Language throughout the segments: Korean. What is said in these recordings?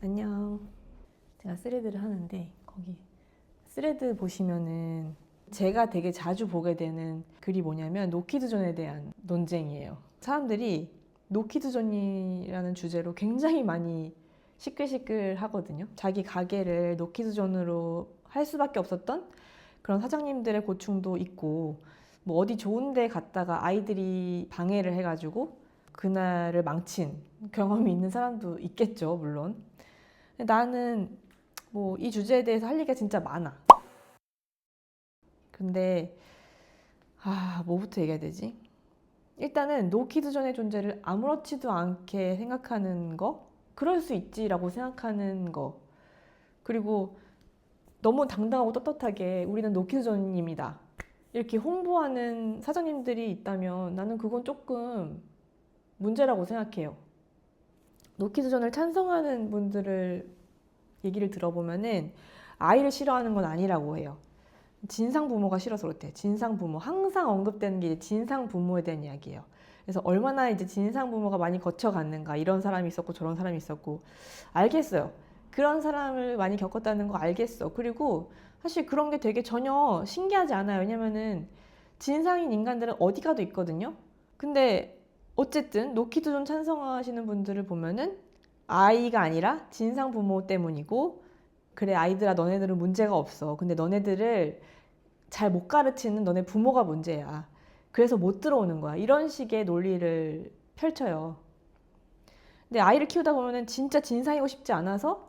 안녕. 제가 스레드를 하는데 거기 스레드 보시면은 제가 되게 자주 보게 되는 글이 뭐냐면 노키드존에 대한 논쟁이에요. 사람들이 노키드존이라는 주제로 굉장히 많이 시끌시끌 하거든요. 자기 가게를 노키드존으로 할 수밖에 없었던 그런 사장님들의 고충도 있고, 뭐 어디 좋은 데 갔다가 아이들이 방해를 해가지고 그날을 망친 경험이 있는 사람도 있겠죠, 물론. 근데 나는 뭐 이 주제에 대해서 할 얘기가 진짜 많아. 근데 뭐부터 얘기해야 되지? 일단은 노키드존의 존재를 아무렇지도 않게 생각하는 거, 그럴 수 있지라고 생각하는 거, 그리고 너무 당당하고 떳떳하게 우리는 노키드존입니다, 이렇게 홍보하는 사장님들이 있다면 나는 그건 조금 문제라고 생각해요. 노키드존을 찬성하는 분들을 얘기를 들어보면은 아이를 싫어하는 건 아니라고 해요. 진상 부모가 싫어서 그렇대. 진상 부모. 항상 언급되는 게 진상 부모에 대한 이야기예요. 그래서 얼마나 이제 진상 부모가 많이 거쳐갔는가. 이런 사람이 있었고 저런 사람이 있었고. 알겠어요. 그런 사람을 많이 겪었다는 거 알겠어. 그리고 사실 그런 게 되게 전혀 신기하지 않아요. 왜냐면은 진상인 인간들은 어디 가도 있거든요. 근데 어쨌든 노키드존 찬성하시는 분들을 보면은 아이가 아니라 진상 부모 때문이고, 그래 아이들아 너네들은 문제가 없어. 근데 너네들을 잘 못 가르치는 너네 부모가 문제야. 그래서 못 들어오는 거야. 이런 식의 논리를 펼쳐요. 근데 아이를 키우다 보면은 진짜 진상이고 싶지 않아서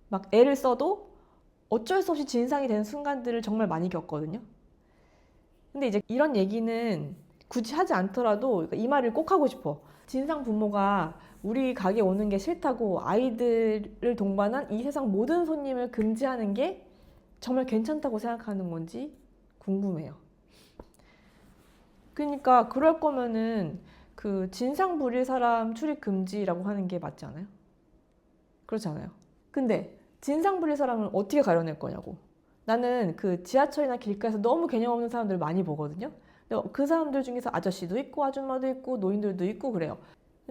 막 애를 써도 어쩔 수 없이 진상이 되는 순간들을 정말 많이 겪거든요. 근데 이제 이런 얘기는 굳이 하지 않더라도 이 말을 꼭 하고 싶어. 진상 부모가 우리 가게 오는 게 싫다고 아이들을 동반한 이 세상 모든 손님을 금지하는 게 정말 괜찮다고 생각하는 건지 궁금해요. 그러니까 그럴 거면은 그 진상 부릴 사람 출입 금지라고 하는 게 맞지 않아요? 그렇지 않아요? 근데 진상 부릴 사람은 어떻게 가려낼 거냐고. 나는 그 지하철이나 길가에서 너무 개념 없는 사람들 많이 보거든요. 근데 그 사람들 중에서 아저씨도 있고 아줌마도 있고 노인들도 있고 그래요.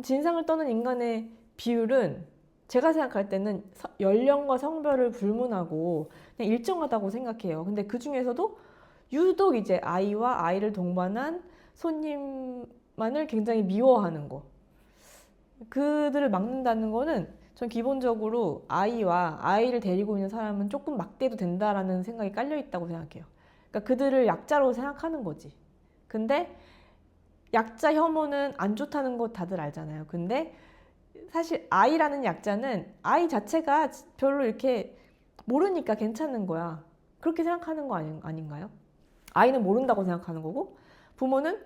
진상을 떠는 인간의 비율은 제가 생각할 때는 연령과 성별을 불문하고 그냥 일정하다고 생각해요. 근데 그 중에서도 유독 이제 아이와 아이를 동반한 손님만을 굉장히 미워하는 거. 그들을 막는다는 거는 전 기본적으로 아이와 아이를 데리고 있는 사람은 조금 막대도 된다라는 생각이 깔려 있다고 생각해요. 그러니까 그들을 약자로 생각하는 거지. 근데 약자 혐오는 안 좋다는 거 다들 알잖아요. 근데 사실 아이라는 약자는 아이 자체가 별로 이렇게 모르니까 괜찮은 거야. 그렇게 생각하는 거 아닌가요? 아이는 모른다고 생각하는 거고, 부모는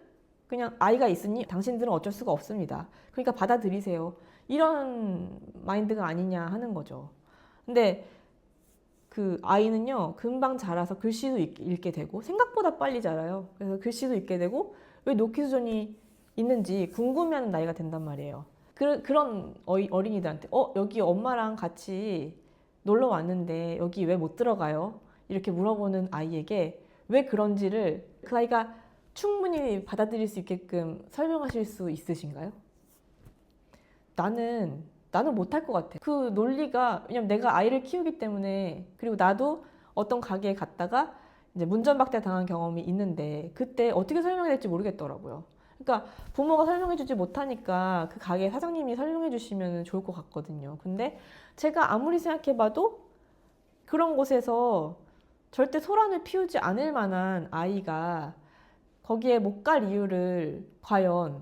그냥 아이가 있으니 당신들은 어쩔 수가 없습니다. 그러니까 받아들이세요. 이런 마인드가 아니냐 하는 거죠. 근데 그 아이는요, 금방 자라서 글씨도 읽게 되고, 생각보다 빨리 자라요. 그래서 글씨도 읽게 되고, 왜 노키즈존이 있는지 궁금해하는 나이가 된단 말이에요. 그런 어린이들한테, 여기 엄마랑 같이 놀러 왔는데, 여기 왜 못 들어가요? 이렇게 물어보는 아이에게 왜 그런지를 그 아이가 충분히 받아들일 수 있게끔 설명하실 수 있으신가요? 나는 못할 것 같아. 그 논리가, 왜냐면 내가 아이를 키우기 때문에, 그리고 나도 어떤 가게에 갔다가 이제 문전박대 당한 경험이 있는데 그때 어떻게 설명해야 될지 모르겠더라고요. 그러니까 부모가 설명해주지 못하니까 그 가게 사장님이 설명해주시면 좋을 것 같거든요. 근데 제가 아무리 생각해봐도 그런 곳에서 절대 소란을 피우지 않을 만한 아이가 거기에 못 갈 이유를 과연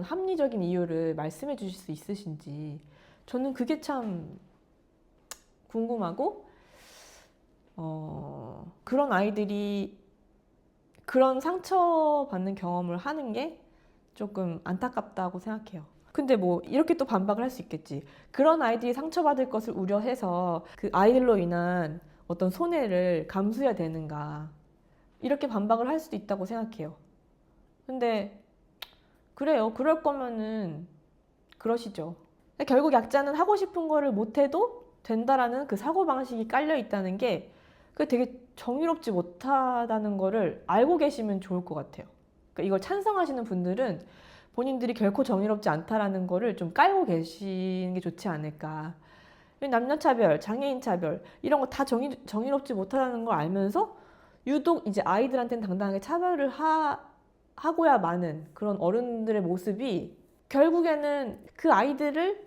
합리적인 이유를 말씀해 주실 수 있으신지, 저는 그게 참 궁금하고, 그런 아이들이 그런 상처받는 경험을 하는 게 조금 안타깝다고 생각해요. 근데 뭐 이렇게 또 반박을 할 수 있겠지. 그런 아이들이 상처받을 것을 우려해서 그 아이들로 인한 어떤 손해를 감수해야 되는가, 이렇게 반박을 할 수도 있다고 생각해요. 근데 그래요. 그럴 거면은 그러시죠. 결국 약자는 하고 싶은 거를 못해도 된다라는 그 사고방식이 깔려 있다는 게 그게 되게 정의롭지 못하다는 거를 알고 계시면 좋을 것 같아요. 그러니까 이걸 찬성하시는 분들은 본인들이 결코 정의롭지 않다라는 거를 좀 깔고 계시는 게 좋지 않을까. 남녀차별, 장애인차별 이런 거 다 정의롭지 못하다는 걸 알면서 유독 이제 아이들한테는 당당하게 차별을 하고야 마는 그런 어른들의 모습이 결국에는 그 아이들을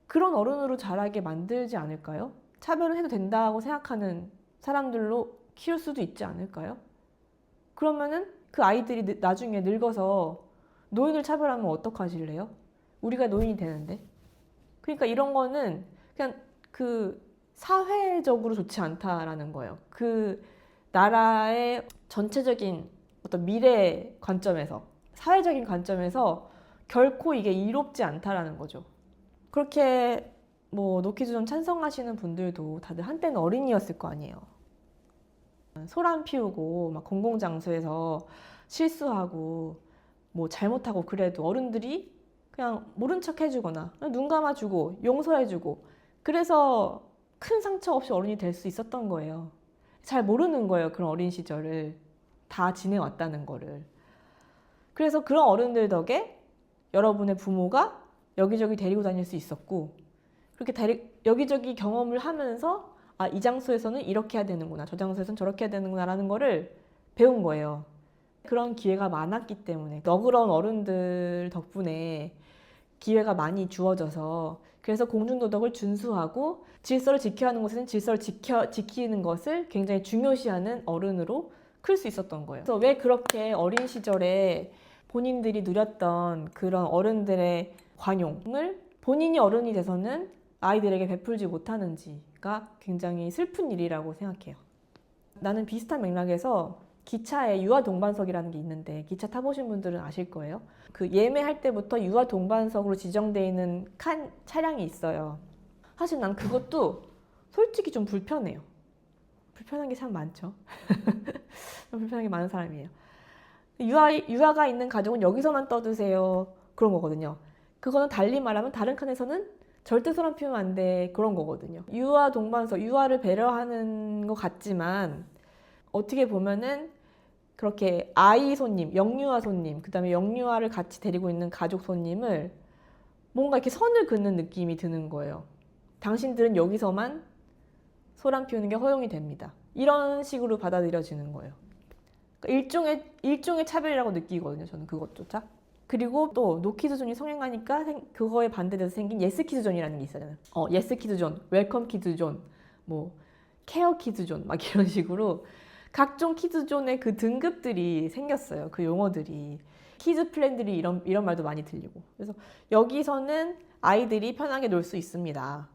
그런 어른으로 자라게 만들지 않을까요? 차별을 해도 된다고 생각하는 사람들로 키울 수도 있지 않을까요? 그러면은 그 아이들이 나중에 늙어서 노인을 차별하면 어떡하실래요? 우리가 노인이 되는데. 그러니까 이런 거는 그냥 그 사회적으로 좋지 않다라는 거예요. 그 나라의 전체적인 어떤 미래 관점에서, 사회적인 관점에서 결코 이게 이롭지 않다라는 거죠. 그렇게 뭐 노키즈존 찬성하시는 분들도 다들 한때는 어린이였을 거 아니에요. 소란 피우고 막 공공장소에서 실수하고 뭐 잘못하고 그래도 어른들이 그냥 모른 척 해주거나 눈 감아주고 용서해주고 그래서 큰 상처 없이 어른이 될 수 있었던 거예요. 잘 모르는 거예요. 그런 어린 시절을 다 지내왔다는 거를. 그래서 그런 어른들 덕에 여러분의 부모가 여기저기 데리고 다닐 수 있었고 그렇게 여기저기 경험을 하면서 아, 이 장소에서는 이렇게 해야 되는구나, 저 장소에서는 저렇게 해야 되는구나 라는 거를 배운 거예요. 그런 기회가 많았기 때문에 너그러운 어른들 덕분에 기회가 많이 주어져서 그래서 공중도덕을 준수하고 질서를 지켜야 하는 곳에는 질서를 지키는 것을 굉장히 중요시하는 어른으로 클 수 있었던 거예요. 그래서 왜 그렇게 어린 시절에 본인들이 누렸던 그런 어른들의 관용을 본인이 어른이 돼서는 아이들에게 베풀지 못하는지가 굉장히 슬픈 일이라고 생각해요. 나는 비슷한 맥락에서 기차에 유아 동반석이라는 게 있는데 기차 타보신 분들은 아실 거예요. 그 예매할 때부터 유아 동반석으로 지정되어 있는 차량이 있어요. 사실 난 그것도 솔직히 좀 불편해요. 불편한 게 참 많죠. 불편한 게 많은 사람이에요. 유아가 있는 가족은 여기서만 떠드세요. 그런 거거든요. 그거는 달리 말하면 다른 칸에서는 절대 소란 피우면 안 돼. 그런 거거든요. 유아 동반석, 유아를 배려하는 것 같지만 어떻게 보면은 그렇게 아이 손님, 영유아 손님, 그 다음에 영유아를 같이 데리고 있는 가족 손님을 뭔가 이렇게 선을 긋는 느낌이 드는 거예요. 당신들은 여기서만 소란 피우는 게 허용이 됩니다. 이런 식으로 받아들여지는 거예요. 그러니까 일종의 차별이라고 느끼거든요. 저는 그것조차. 그리고 또 노키즈존이 성행하니까 그거에 반대돼서 생긴 예스키즈존이라는 게 있어요. 예스키즈존, 웰컴 키즈존, 뭐 케어 키즈존 막 이런 식으로 각종 키즈존의 그 등급들이 생겼어요. 그 용어들이. 키즈 플랜들이 이런 말도 많이 들리고. 그래서 여기서는 아이들이 편하게 놀 수 있습니다.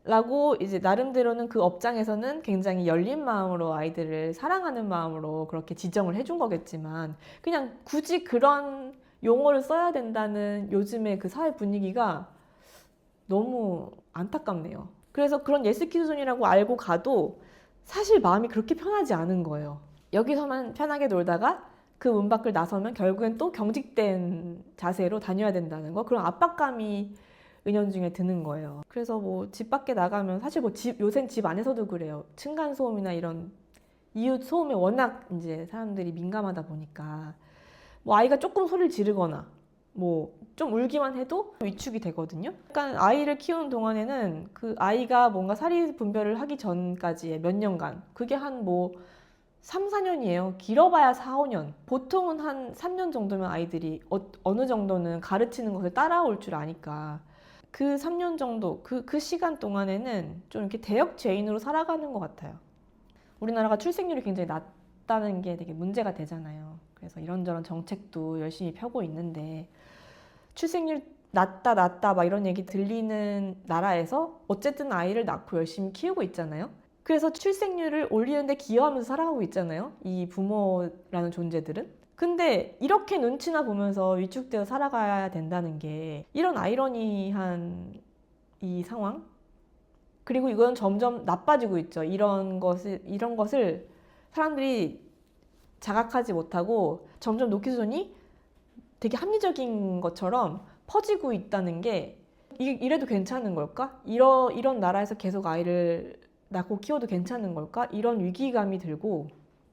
라고 이제 나름대로는 그 업장에서는 굉장히 열린 마음으로 아이들을 사랑하는 마음으로 그렇게 지정을 해준 거겠지만 그냥 굳이 그런 용어를 써야 된다는 요즘의 그 사회 분위기가 너무 안타깝네요. 그래서 그런 예스키즈존이라고 알고 가도 사실 마음이 그렇게 편하지 않은 거예요. 여기서만 편하게 놀다가 그 문 밖을 나서면 결국엔 또 경직된 자세로 다녀야 된다는 거, 그런 압박감이 은연중에 드는 거예요. 그래서 뭐 집 밖에 나가면 사실 뭐 요새는 집 안에서도 그래요. 층간 소음이나 이런 이웃 소음에 워낙 이제 사람들이 민감하다 보니까 뭐 아이가 조금 소리를 지르거나 뭐 좀 울기만 해도 위축이 되거든요. 그러니까 아이를 키우는 동안에는 그 아이가 뭔가 사리 분별을 하기 전까지의 몇 년간, 그게 한 뭐 3, 4년이에요. 길어봐야 4, 5년. 보통은 한 3년 정도면 아이들이 어느 정도는 가르치는 것을 따라올 줄 아니까 그 3년 정도, 그 시간 동안에는 좀 이렇게 대역 죄인으로 살아가는 것 같아요. 우리나라가 출생률이 굉장히 낮다는 게 되게 문제가 되잖아요. 그래서 이런저런 정책도 열심히 펴고 있는데 출생률 낮다 막 이런 얘기 들리는 나라에서 어쨌든 아이를 낳고 열심히 키우고 있잖아요. 그래서 출생률을 올리는데 기여하면서 살아가고 있잖아요. 이 부모라는 존재들은. 근데 이렇게 눈치나 보면서 위축되어 살아가야 된다는 게 이런 아이러니한 이 상황? 그리고 이건 점점 나빠지고 있죠. 이런 것을 사람들이 자각하지 못하고 점점 노키즈존이 되게 합리적인 것처럼 퍼지고 있다는 게 이래도 괜찮은 걸까? 이런 나라에서 계속 아이를 낳고 키워도 괜찮은 걸까? 이런 위기감이 들고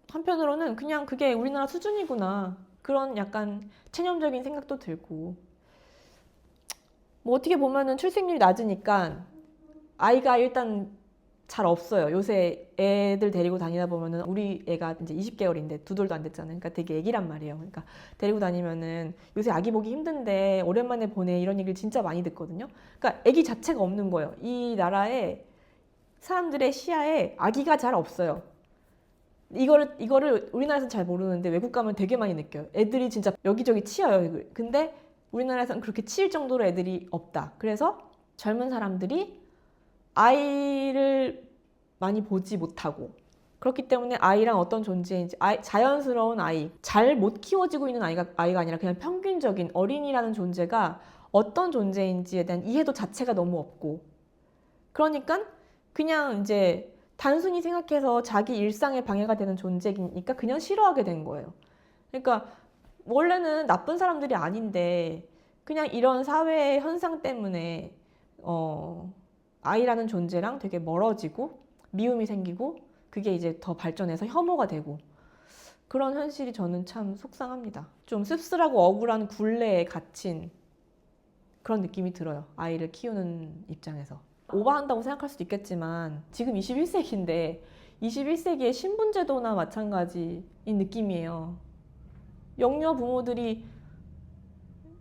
한편으로는 그냥 그게 우리나라 수준이구나. 그런 약간 체념적인 생각도 들고, 뭐 어떻게 보면은 출생률이 낮으니까 아이가 일단 잘 없어요. 요새 애들 데리고 다니다 보면은 우리 애가 이제 20개월인데 2돌도 안 됐잖아요. 그러니까 되게 애기란 말이에요. 그러니까 데리고 다니면은 요새 아기 보기 힘든데 오랜만에 보내, 이런 얘기를 진짜 많이 듣거든요. 그러니까 애기 자체가 없는 거예요. 이 나라에 사람들의 시야에 아기가 잘 없어요. 이거를 우리나라에서는 잘 모르는데 외국 가면 되게 많이 느껴요. 애들이 진짜 여기저기 치여요. 근데 우리나라에서는 그렇게 치일 정도로 애들이 없다. 그래서 젊은 사람들이 아이를 많이 보지 못하고, 그렇기 때문에 아이랑 어떤 존재인지, 자연스러운 아이, 잘 못 키워지고 있는 아이가 아니라 그냥 평균적인 어린이라는 존재가 어떤 존재인지에 대한 이해도 자체가 너무 없고, 그러니까 그냥 이제 단순히 생각해서 자기 일상에 방해가 되는 존재이니까 그냥 싫어하게 된 거예요. 그러니까 원래는 나쁜 사람들이 아닌데 그냥 이런 사회 현상 때문에 아이라는 존재랑 되게 멀어지고 미움이 생기고, 그게 이제 더 발전해서 혐오가 되고, 그런 현실이 저는 참 속상합니다. 좀 씁쓸하고 억울한 굴레에 갇힌 그런 느낌이 들어요. 아이를 키우는 입장에서. 오버한다고 생각할 수도 있겠지만 지금 21세기인데 21세기의 신분제도나 마찬가지인 느낌이에요. 영유아 부모들이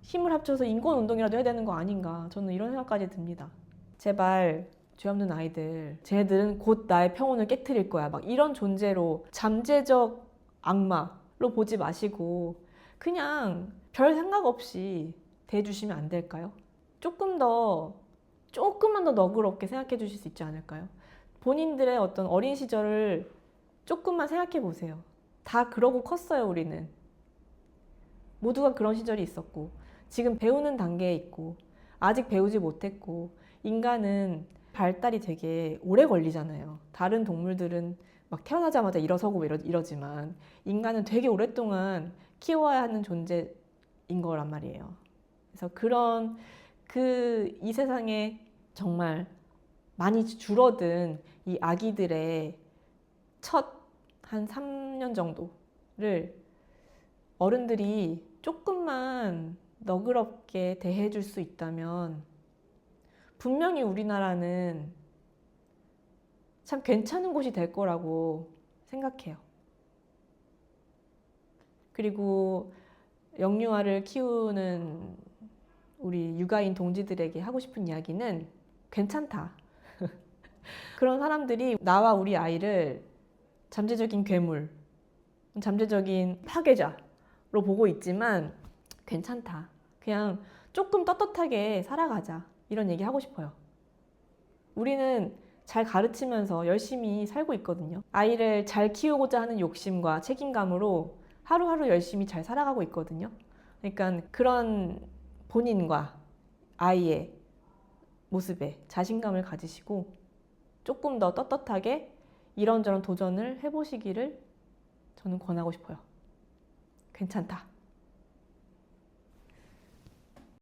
힘을 합쳐서 인권운동이라도 해야 되는 거 아닌가, 저는 이런 생각까지 듭니다. 제발 죄 없는 아이들, 쟤네들은 곧 나의 평온을 깨트릴 거야, 막 이런 존재로, 잠재적 악마로 보지 마시고 그냥 별 생각 없이 대해주시면 안 될까요? 조금만 더 너그럽게 생각해 주실 수 있지 않을까요? 본인들의 어떤 어린 시절을 조금만 생각해 보세요. 다 그러고 컸어요, 우리는. 모두가 그런 시절이 있었고, 지금 배우는 단계에 있고, 아직 배우지 못했고, 인간은 발달이 되게 오래 걸리잖아요. 다른 동물들은 막 태어나자마자 일어서고 이러지만 인간은 되게 오랫동안 키워야 하는 존재인 거란 말이에요. 그래서 이 세상에 정말 많이 줄어든 이 아기들의 첫 한 3년 정도를 어른들이 조금만 너그럽게 대해줄 수 있다면 분명히 우리나라는 참 괜찮은 곳이 될 거라고 생각해요. 그리고 영유아를 키우는 우리 육아인 동지들에게 하고 싶은 이야기는 괜찮다. 그런 사람들이 나와 우리 아이를 잠재적인 괴물, 잠재적인 파괴자로 보고 있지만 괜찮다. 그냥 조금 떳떳하게 살아가자. 이런 얘기 하고 싶어요. 우리는 잘 가르치면서 열심히 살고 있거든요. 아이를 잘 키우고자 하는 욕심과 책임감으로 하루하루 열심히 잘 살아가고 있거든요. 그러니까 그런 본인과 아이의 모습에 자신감을 가지시고 조금 더 떳떳하게 이런저런 도전을 해보시기를 저는 권하고 싶어요. 괜찮다.